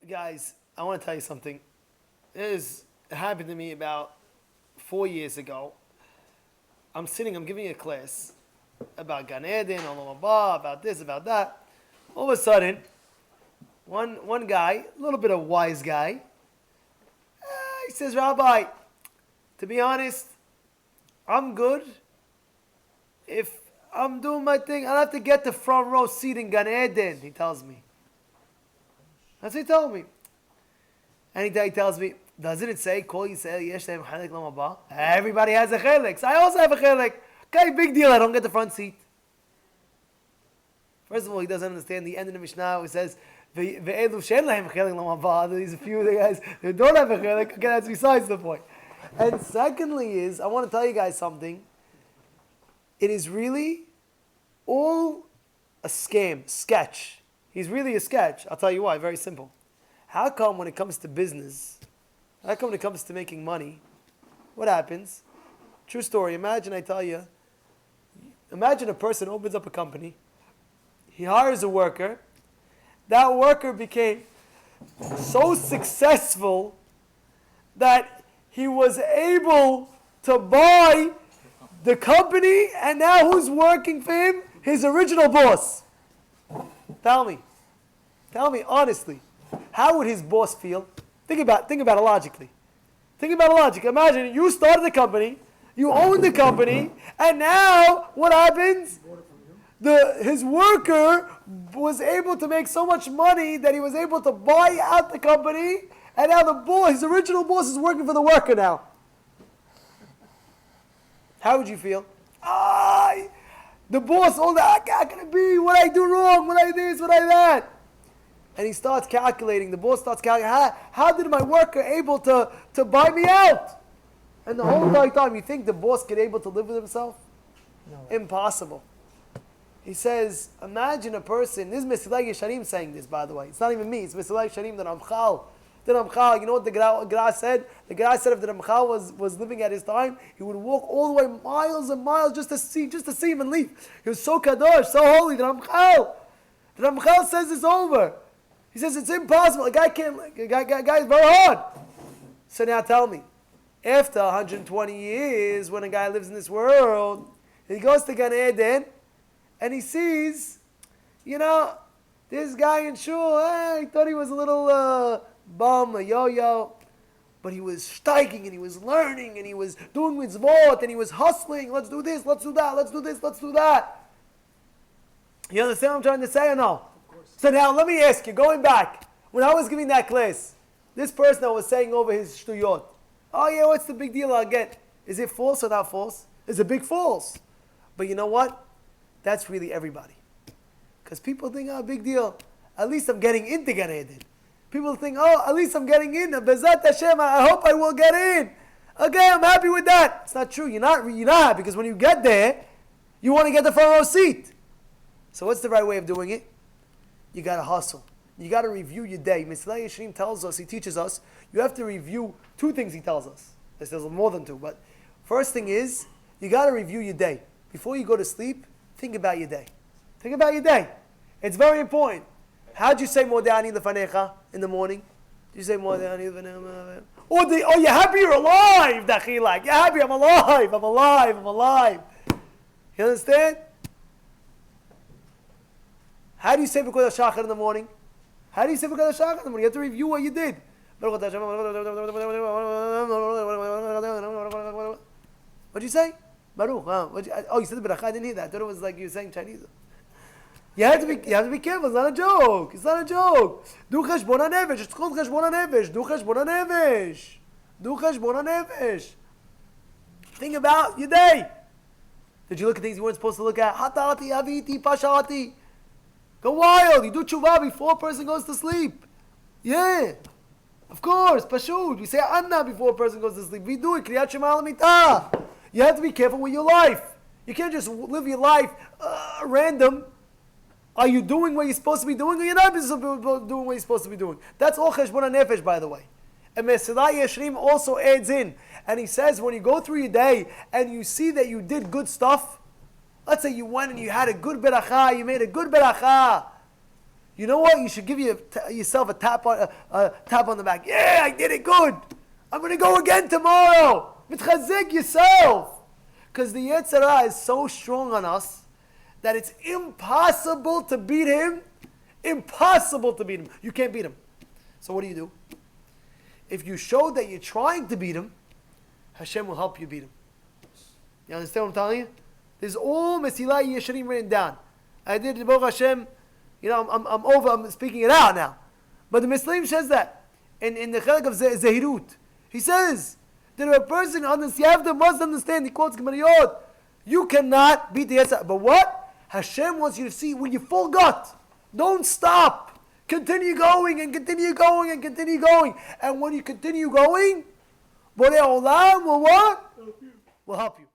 Guys, I want to tell you something. It happened to me about 4 years ago. I'm giving a class about Gan Eden, Olam Haba, about this, about that. All of a sudden, one guy, a little bit of a wise guy, he says, Rabbi, to be honest, I'm good. If I'm doing my thing, I'll have to get the front row seat in Gan Eden, he tells me. That's what he told me. And he tells me, doesn't it say, Kol Yisrael yesh lehem chelek l'olam haba? Everybody has a chelek. So I also have a chelek. Okay, big deal, I don't get the front seat. First of all, he doesn't understand the end of the Mishnah. It says, Ve'elu she'en lehem chelek l'olam haba. There's a few guys who don't have a chelek. Okay, that's besides the point. And secondly I want to tell you guys something. It is really all a sketch. He's really a sketch. I'll tell you why. Very simple. How come when it comes to business, how come when it comes to making money, what happens? True story. Imagine a person opens up a company. He hires a worker. That worker became so successful that he was able to buy the company, and now who's working for him? His original boss. Tell me honestly, how would his boss feel? Think about it logically. Imagine you started the company, you own the company, and now what happens? His worker was able to make so much money that he was able to buy out the company, and now his original boss is working for the worker now. How would you feel? The boss, all that, how can it be? What I do wrong? What I this? What I that? And he starts calculating. The boss starts calculating. How did my worker able to buy me out? And the whole time, you think the boss could able to live with himself? No. Impossible. He says, imagine a person. This is Mesilai Yesharim saying this, by the way. It's not even me. It's Mesilai Yesharim, the Ramchal. The Ramchal, you know what the Gra said? The Gra said if the Ramchal was living at his time, he would walk all the way miles and miles just to see him and leave. He was so kadosh, so holy. The Ramchal says it's over. He says it's impossible. A guy is very hard. So now tell me, after 120 years, when a guy lives in this world, he goes to Gan Eden, and he sees, this guy in shul, he thought he was a little bum, a yo-yo, but he was steiking, and he was learning, and he was doing mitzvot, and he was hustling. Let's do this, let's do that, let's do this, let's do that. You understand what I'm trying to say or no? So now let me ask you, going back, when I was giving that class, this person that was saying over his shtuyot, oh yeah, what's the big deal I'll get? Is it false or not false? It's a big false. But you know what? That's really everybody. Because people think, big deal. At least I'm getting into Gan Eden. People think, at least I'm getting in. Bezrat Hashem, I hope I will get in. Okay, I'm happy with that. It's not true. You're not happy, because when you get there, you want to get the front row seat. So what's the right way of doing it? You got to hustle. You got to review your day. Mesilai Yesharim tells us, he teaches us, you have to review 2 things he tells us. There's more than 2, but first thing is, you got to review your day. Before you go to sleep, think about your day. Think about your day. It's very important. How'd you say Modani Lefanecha in the morning? Did you say Modani Lefanecha? Or you're happy you're alive, Dachilak. You're happy, I'm alive. You understand? How do you say B'kol HaShachar in the morning? You have to review what you did. What'd you say? Baruch. You said the bracha. I didn't hear that. I thought it was like you were saying Chinese. You have to be careful. It's not a joke. Do cheshbon hanefesh. It's called cheshbon hanefesh. Do cheshbon hanefesh. Think about your day. Did you look at things you weren't supposed to look at? Hatati, aviti, pashati. Go wild. You do tshuva before a person goes to sleep. Yeah. Of course. Pashut. We say Anna before a person goes to sleep. We do it. Kriyat Shema al mitah. You have to be careful with your life. You can't just live your life random. Are you doing what you're supposed to be doing, or you're not doing what you're supposed to be doing? That's all cheshbon hanefesh, by the way. And Mesilai Yesharim also adds in, and he says when you go through your day and you see that you did good stuff, let's say you went and you had a good beracha, you made a good beracha, You know what? You should give yourself a tap on the back. Yeah, I did it good. I'm going to go again tomorrow. Mitchazik yourself. Because the Yetzer Hara is so strong on us that it's impossible to beat him. Impossible to beat him. You can't beat him. So what do? If you show that you're trying to beat him, Hashem will help you beat him. You understand what I'm telling you? There's all Mesilah Yesharim written down. I did Baruch Hashem. I'm speaking it out now. But the Muslim says that in the Chelak of Zehirut. He says that a person must understand, he quotes Gemariyot, you cannot beat the Yetzer Hara. But what? Hashem wants you to see when you full gut. Don't stop. Continue going and continue going and continue going. And when you continue going, Borei Olam will what? Will help you.